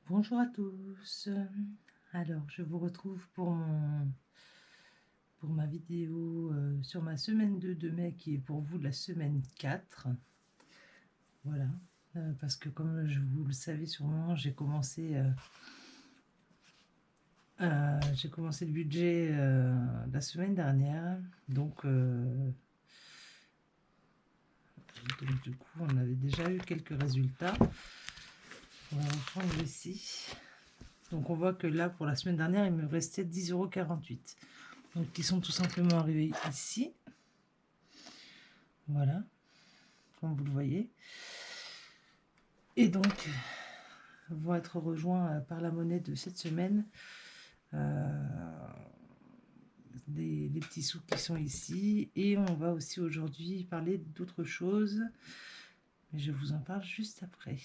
Bonjour à tous. Alors, je vous retrouve pour ma vidéo sur ma semaine 2 de mai qui est pour vous la semaine 4. Voilà, parce que comme vous le savez sûrement, j'ai commencé le budget la semaine dernière. Donc du coup, on avait déjà eu quelques résultats. On va reprendre ici. Donc on voit que là, pour la semaine dernière, il me restait 10,48 €. Donc qui sont tout simplement arrivés ici. Voilà, comme vous le voyez. Et donc, vont être rejoints par la monnaie de cette semaine. Les petits sous qui sont ici. Et on va aussi aujourd'hui parler d'autres choses. Mais je vous en parle juste après.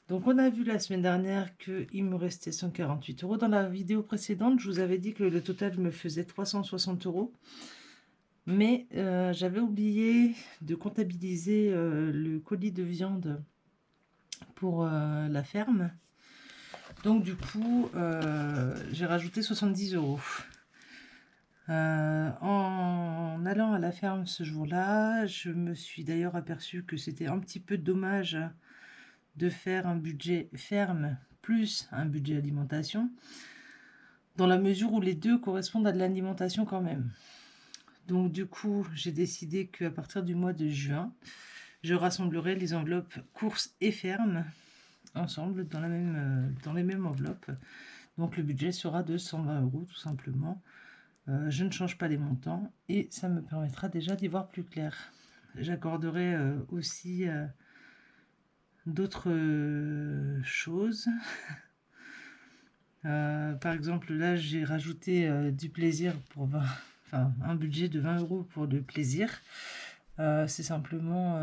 Donc on a vu la semaine dernière qu'il me restait 148 €. Dans la vidéo précédente, je vous avais dit que le total me faisait 360 €. Mais j'avais oublié de comptabiliser le colis de viande pour la ferme. Donc du coup, j'ai rajouté 70 €. En allant à la ferme ce jour-là, je me suis d'ailleurs aperçue que c'était un petit peu dommage de faire un budget ferme plus un budget alimentation, dans la mesure où les deux correspondent à de l'alimentation quand même. Donc du coup, j'ai décidé qu'à partir du mois de juin, je rassemblerai les enveloppes courses et ferme ensemble dans les mêmes enveloppes. Donc le budget sera de 120 € tout simplement. Je ne change pas les montants et ça me permettra déjà d'y voir plus clair. J'accorderai aussi d'autres choses. Par exemple, là, j'ai rajouté du plaisir pour un budget de 20 € pour le plaisir. C'est simplement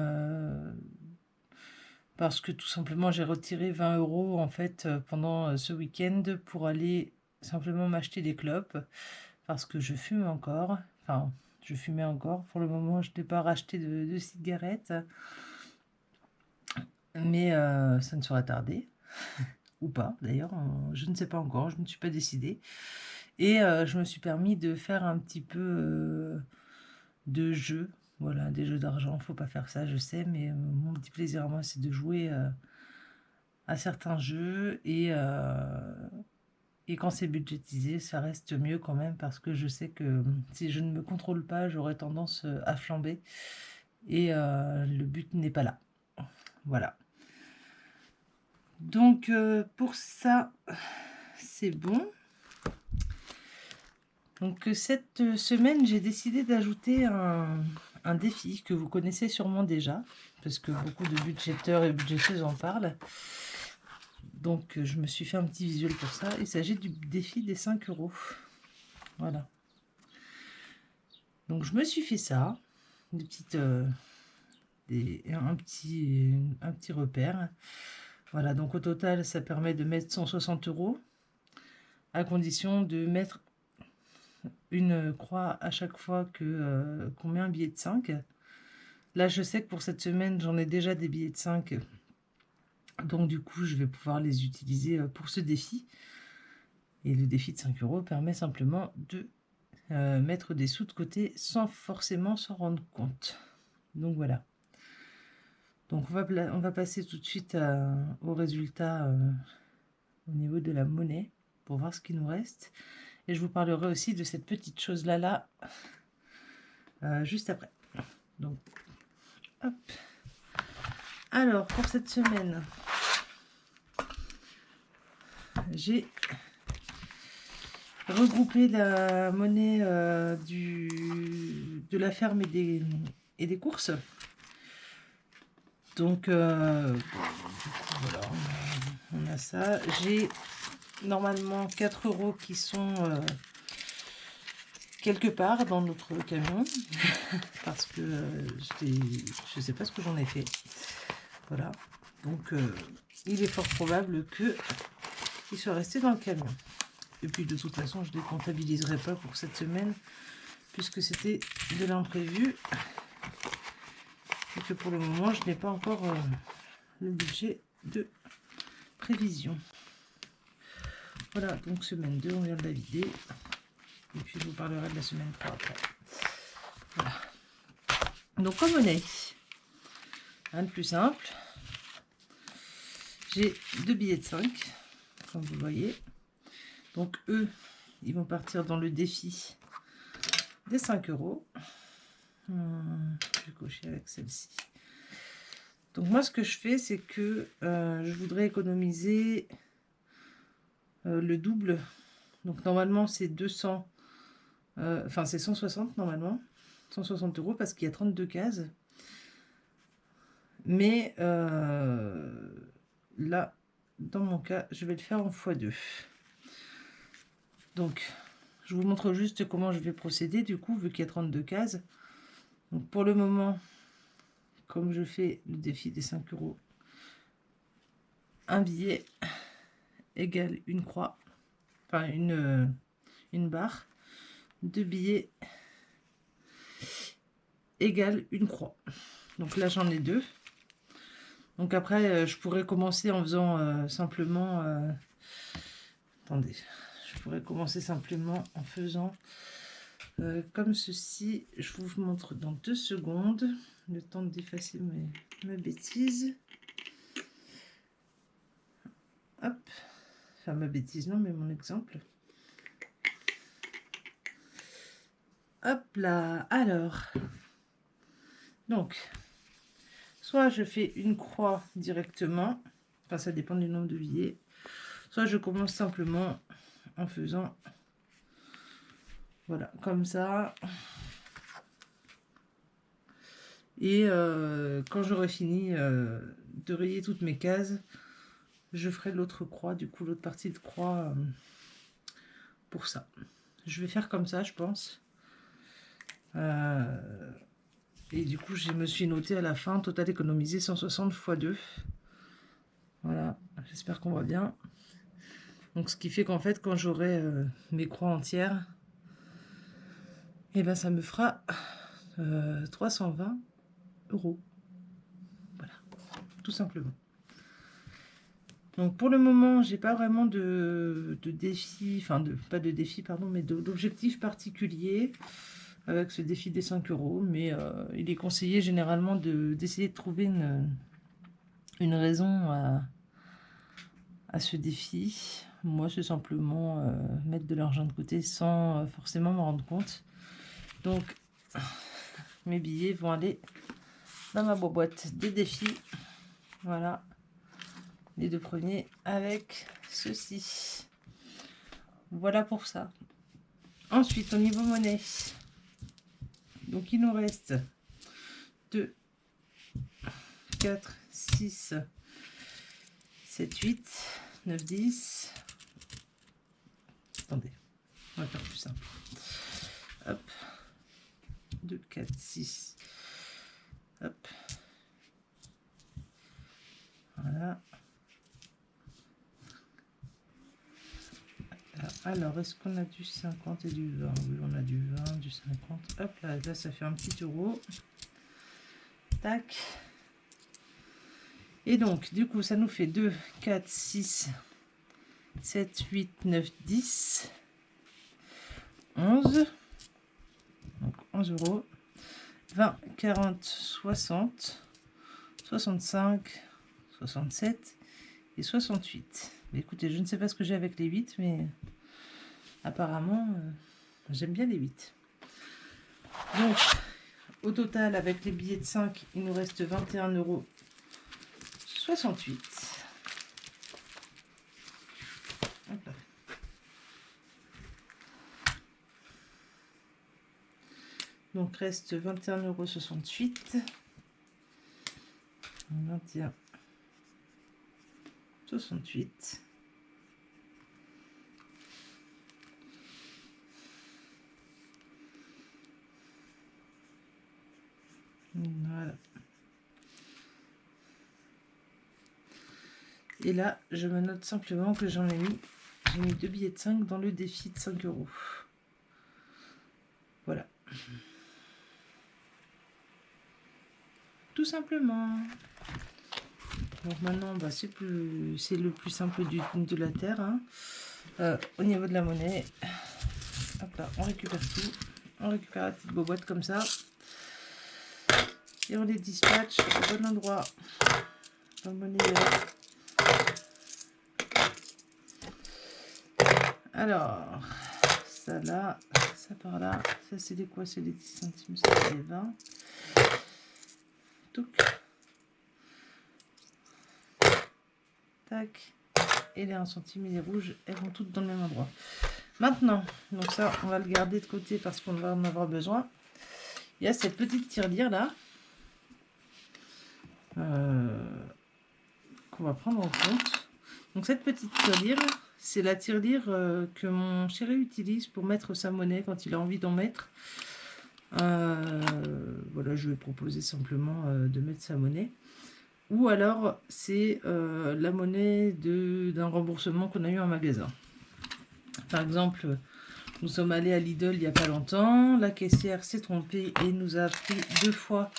parce que tout simplement j'ai retiré 20 € en fait pendant ce week-end pour aller simplement m'acheter des clopes parce que je fume encore. Enfin, je fumais encore. Pour le moment, je n'ai pas racheté de cigarettes, mais ça ne sera tardé. Ou pas d'ailleurs, je ne sais pas encore, je ne suis pas décidée. Et je me suis permis de faire un petit peu de jeux, voilà, des jeux d'argent. Faut pas faire ça, je sais, mais mon petit plaisir à moi, c'est de jouer à certains jeux et quand c'est budgétisé, ça reste mieux quand même parce que je sais que si je ne me contrôle pas, j'aurais tendance à flamber et le but n'est pas là. Voilà. Donc pour ça, c'est bon. Donc cette semaine, j'ai décidé d'ajouter un défi que vous connaissez sûrement déjà, parce que beaucoup de budgéteurs et budgéteuses en parlent. Donc je me suis fait un petit visuel pour ça. Il s'agit du défi des 5 €. Voilà. Donc je me suis fait ça, un petit repère. Voilà, donc au total, ça permet de mettre 160 €, à condition de mettre une croix à chaque fois qu'on met un billet de 5. Là, je sais que pour cette semaine, j'en ai déjà des billets de 5. Donc du coup, je vais pouvoir les utiliser pour ce défi. Et le défi de 5 € permet simplement de mettre des sous de côté sans forcément s'en rendre compte. Donc voilà. Donc on va passer tout de suite au résultat au niveau de la monnaie pour voir ce qui nous reste. Et je vous parlerai aussi de cette petite chose-là juste après. Donc, hop. Alors, pour cette semaine, j'ai regroupé la monnaie de la ferme et des courses. Donc, voilà, on a ça. J'ai normalement 4 € qui sont quelque part dans notre camion parce que je sais pas ce que j'en ai fait. Voilà, donc il est fort probable qu'il soit resté dans le camion. Et puis de toute façon, je ne les comptabiliserai pas pour cette semaine puisque c'était de l'imprévu et que pour le moment, je n'ai pas encore le budget de prévision. Voilà, donc semaine 2, on vient de la vider. Et puis je vous parlerai de la semaine 3 après. Voilà. Donc en monnaie, rien de plus simple. J'ai 2 billets de 5, comme vous voyez. Donc eux, ils vont partir dans le défi des 5 €. Je vais cocher avec celle-ci. Donc moi, ce que je fais, c'est que je voudrais économiser le double. Donc normalement, c'est 200, enfin c'est 160 normalement. 160 € parce qu'il y a 32 cases. Mais là, dans mon cas, je vais le faire en x2. Donc, je vous montre juste comment je vais procéder, du coup, vu qu'il y a 32 cases. Donc, pour le moment, comme je fais le défi des 5 €, un billet égale une croix, enfin une barre. 2 billets égale une croix. Donc là, j'en ai 2. Donc après, je pourrais commencer en faisant simplement... attendez, je pourrais commencer simplement en faisant comme ceci. Je vous montre dans 2 secondes. Le temps d'effacer mes bêtises. Hop. Enfin, ma bêtise, non, mais mon exemple. Hop là. Alors. Donc, soit je fais une croix directement. Enfin, ça dépend du nombre de billets. Soit je commence simplement en faisant... Voilà, comme ça. Et quand j'aurai fini de rayer toutes mes cases, je ferai l'autre croix, du coup l'autre partie de croix pour ça. Je vais faire comme ça, je pense. Et du coup, je me suis noté à la fin, total économisé 160 x 2. Voilà, j'espère qu'on voit bien. Donc ce qui fait qu'en fait, quand j'aurai mes croix entières, et ben ça me fera 320 €. Voilà, tout simplement. Donc pour le moment, j'ai pas vraiment de défi, enfin pas de défi, pardon, mais d'objectif particulier avec ce défi des 5 €. Mais il est conseillé généralement d'essayer de trouver une raison à ce défi. Moi, c'est simplement mettre de l'argent de côté sans forcément m'en rendre compte. Donc, mes billets vont aller dans ma boîte des défis. Voilà. Les 2 premiers avec ceci. Voilà pour ça. Ensuite, au niveau monnaie, donc il nous reste 2, 4, 6, 7, 8, 9, 10. Attendez, on va faire plus simple. Hop, 2, 4, 6. Hop. Voilà. Alors, est-ce qu'on a du 50 et du 20? Oui, on a du 20, du 50. Hop, là, ça fait un petit euro. Tac. Et donc, du coup, ça nous fait 2, 4, 6, 7, 8, 9, 10, 11. Donc, 11 €. 20, 40, 60, 65, 67 et 68. Mais écoutez, je ne sais pas ce que j'ai avec les 8, mais apparemment, j'aime bien les 8. Donc, au total, avec les billets de 5, il nous reste 21,68 €. Hop là. Donc, reste 21,68 €. 21,68 €. Voilà. Et là, je me note simplement que j'ai mis 2 billets de 5 dans le défi de 5 €. Voilà. Tout simplement. Donc maintenant, bah, c'est le plus simple de la terre. Hein. Au niveau de la monnaie, hop là, on récupère tout. On récupère la petite boîte comme ça. Et on les dispatche au bon endroit. Dans le monnaie. Alors, ça là, ça par là. Ça c'est des quoi? C'est les 10 centimes, ça c'est les 20. Touc. Tac. Et les 1 centime et les rouges, elles vont toutes dans le même endroit. Maintenant, donc ça, on va le garder de côté parce qu'on va en avoir besoin. Il y a cette petite tirelire là. Qu'on va prendre en compte. Donc cette petite tirelire, c'est la tirelire que mon chéri utilise pour mettre sa monnaie quand il a envie d'en mettre. Voilà, je vais proposer simplement de mettre sa monnaie. Ou alors, c'est la monnaie d'un remboursement qu'on a eu en magasin. Par exemple, nous sommes allés à Lidl il n'y a pas longtemps. La caissière s'est trompée et nous a pris 2 fois,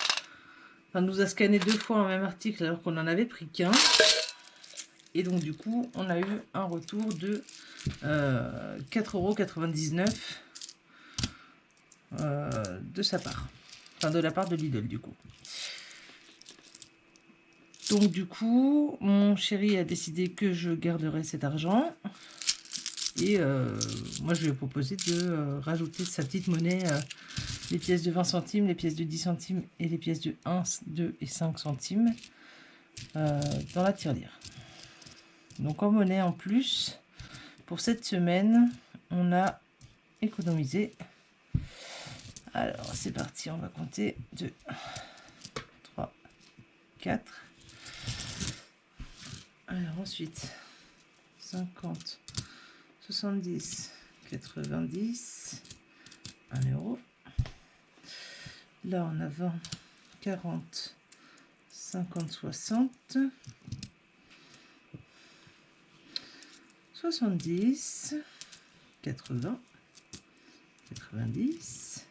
enfin nous a scanné 2 fois un même article alors qu'on n'en avait pris qu'un. Et donc du coup, on a eu un retour de 4,99 € de sa part. Enfin, de la part de Lidl, du coup. Donc du coup, mon chéri a décidé que je garderais cet argent. Et moi, je lui ai proposé de rajouter sa petite monnaie, les pièces de 20 centimes, les pièces de 10 centimes et les pièces de 1, 2 et 5 centimes dans la tirelire. Donc en monnaie en plus, pour cette semaine, on a économisé. Alors c'est parti, on va compter 2, 3, 4. Alors ensuite, 50, 70, 90, 1 €. Là on a 20, 40, 50, 60. 70, 80, 90,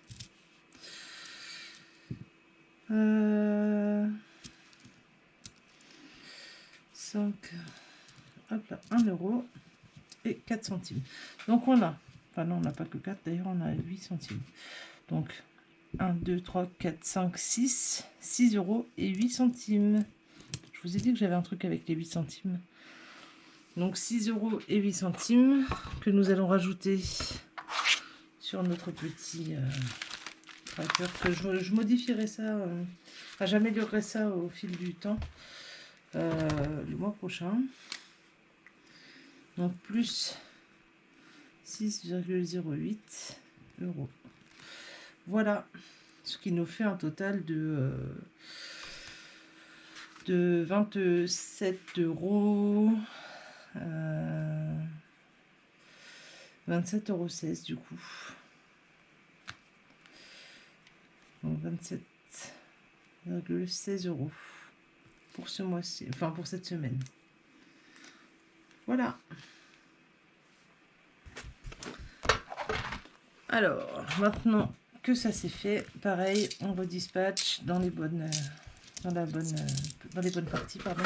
5, hop là, 1 € et 4 centimes. Donc on a, enfin non, on n'a pas que 4, d'ailleurs on a 8 centimes. Donc 1, 2, 3, 4, 5, 6 € et 8 centimes. Je vous ai dit que j'avais un truc avec les 8 centimes. Donc 6 € et 8 centimes que nous allons rajouter sur notre petit tracker. Que je modifierai ça, enfin, j'améliorerai ça au fil du temps le mois prochain. Donc plus 6,08 €. Voilà ce qui nous fait un total de 27 €. 27,16 € du coup. Donc 27,16 € pour ce mois-ci, enfin pour cette semaine. Voilà. Alors, maintenant que ça c'est fait, pareil, on redispatche dans les bonnes parties, pardon.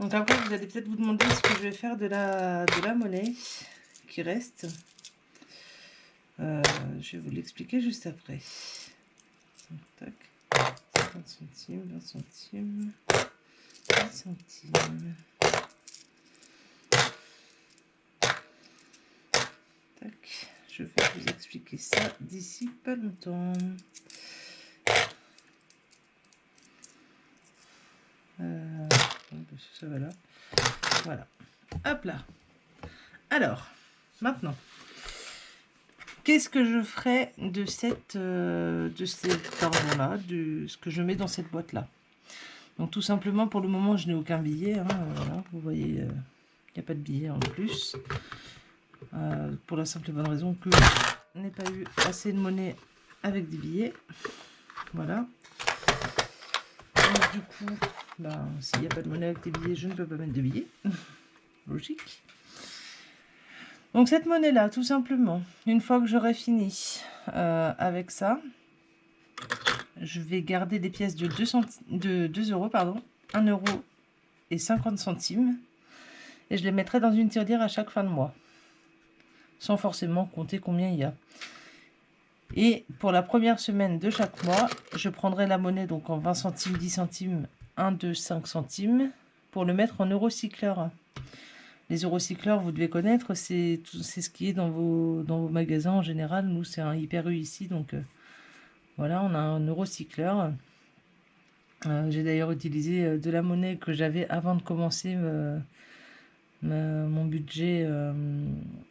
Donc après, vous allez peut-être vous demander ce que je vais faire de la monnaie qui reste. Je vais vous l'expliquer juste après. Donc, tac, 50 centimes, 20 centimes, 10 centimes. Tac, je vais vous expliquer ça d'ici pas longtemps. Ça va là. Voilà. Hop là. Alors, maintenant, qu'est-ce que je ferai de cet argent-là, de ce que je mets dans cette boîte-là? Donc tout simplement, pour le moment, je n'ai aucun billet. Hein, voilà, vous voyez, il n'y a pas de billet en plus. Pour la simple et bonne raison que je n'ai pas eu assez de monnaie avec des billets. Voilà. Donc du coup, ben, s'il n'y a pas de monnaie avec des billets, je ne peux pas mettre de billets. Logique. Donc cette monnaie-là, tout simplement, une fois que j'aurai fini avec ça, je vais garder des pièces de 2 €, pardon. 1,50 € et je les mettrai dans une tirelire à chaque fin de mois, sans forcément compter combien il y a. Et pour la première semaine de chaque mois, je prendrai la monnaie donc en 20 centimes, 10 centimes, 1, 2, 5 centimes pour le mettre en eurocycleur. Les eurocycleurs, vous devez connaître, c'est ce qui est dans vos magasins en général. Nous, c'est un Hyper U ici, donc voilà, on a un eurocycleur. J'ai d'ailleurs utilisé de la monnaie que j'avais avant de commencer mon budget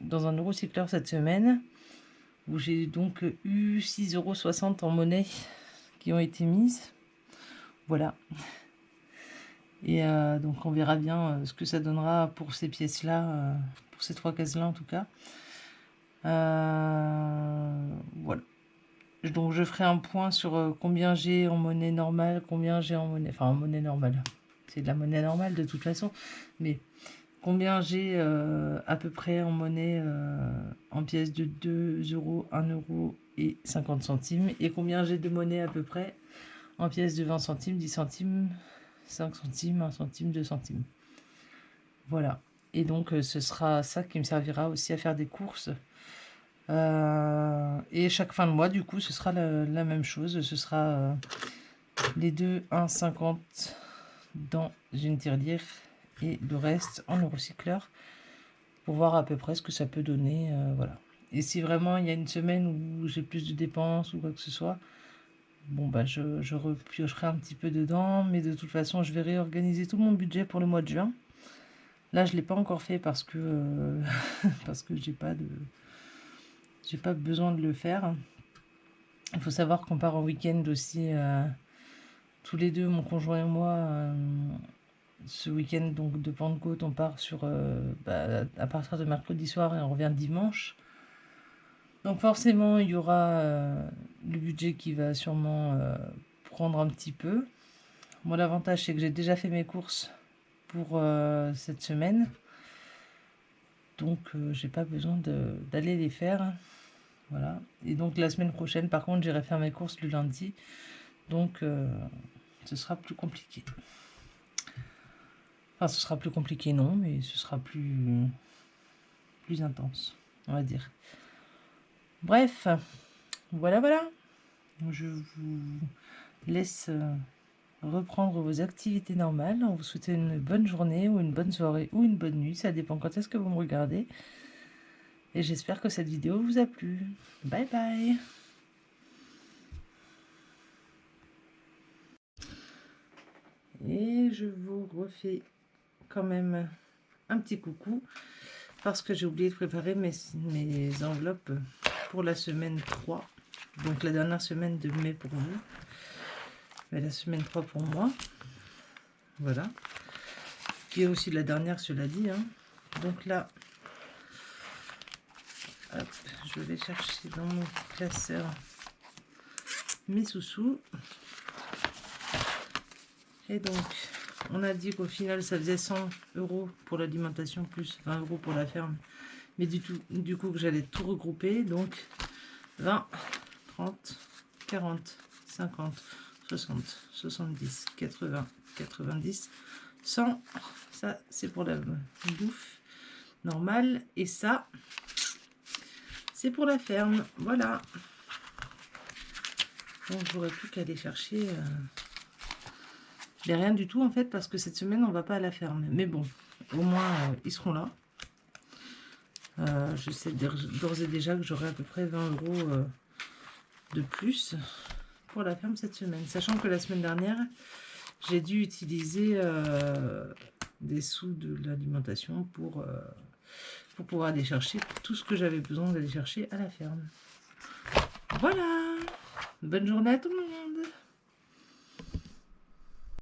dans un eurocycleur cette semaine, où j'ai donc eu 6,60 € en monnaie qui ont été mises. Voilà. Et donc on verra bien ce que ça donnera pour ces pièces-là, pour ces 3 cases-là en tout cas. Voilà. Donc je ferai un point sur combien j'ai en monnaie normale, combien j'ai en monnaie... Enfin en monnaie normale. C'est de la monnaie normale de toute façon. Mais combien j'ai à peu près en monnaie en pièces de 2 €, 1 € et 50 centimes. Et combien j'ai de monnaie à peu près en pièces de 20 centimes, 10 centimes, 5 centimes, 1 centime, 2 centimes. Voilà. Et donc, ce sera ça qui me servira aussi à faire des courses. Et chaque fin de mois, du coup, ce sera la même chose. Ce sera les deux 1,50 € dans une tirelire et le reste en eurocycleur pour voir à peu près ce que ça peut donner. Voilà. Et si vraiment il y a une semaine où j'ai plus de dépenses ou quoi que ce soit, bon, bah, je repiocherai un petit peu dedans, mais de toute façon, je vais réorganiser tout mon budget pour le mois de juin. Là, je ne l'ai pas encore fait parce que, parce que j'ai pas besoin de le faire. Il faut savoir qu'on part en week-end aussi, tous les deux, mon conjoint et moi. Ce week-end donc de Pentecôte, on part à partir de mercredi soir et on revient dimanche. Donc forcément, il y aura le budget qui va sûrement prendre un petit peu. Moi, l'avantage, c'est que j'ai déjà fait mes courses pour cette semaine. Donc, j'ai pas besoin d'aller les faire. Voilà. Et donc, la semaine prochaine, par contre, j'irai faire mes courses le lundi. Donc, ce sera plus compliqué. Enfin, ce sera plus compliqué, non, mais ce sera plus intense, on va dire. Bref, voilà. Je vous laisse reprendre vos activités normales. On vous souhaite une bonne journée ou une bonne soirée ou une bonne nuit. Ça dépend quand est-ce que vous me regardez. Et j'espère que cette vidéo vous a plu. Bye bye. Et je vous refais quand même un petit coucou parce que j'ai oublié de préparer mes enveloppes pour la semaine 3. Donc la dernière semaine de mai pour vous. Mais la semaine 3 pour moi. Voilà. Qui est aussi la dernière, cela dit. Hein. Donc là, hop, je vais chercher dans mon classeur mes sous-sous. Et donc, on a dit qu'au final, ça faisait 100 € pour l'alimentation, plus 20 € pour la ferme. Mais du coup, que j'allais tout regrouper. Donc, 20, 30, 40, 50, 60, 70, 80, 90, 100. Ça, c'est pour la bouffe normale. Et ça, c'est pour la ferme. Voilà. Donc, j'aurais plus qu'à aller chercher... J'ai rien du tout en fait parce que cette semaine on va pas à la ferme. Mais bon, au moins ils seront là. Je sais d'ores et déjà que j'aurai à peu près 20 € de plus pour la ferme cette semaine. Sachant que la semaine dernière, j'ai dû utiliser des sous de l'alimentation pour pouvoir aller chercher tout ce que j'avais besoin d'aller chercher à la ferme. Voilà. Bonne journée à tout le monde.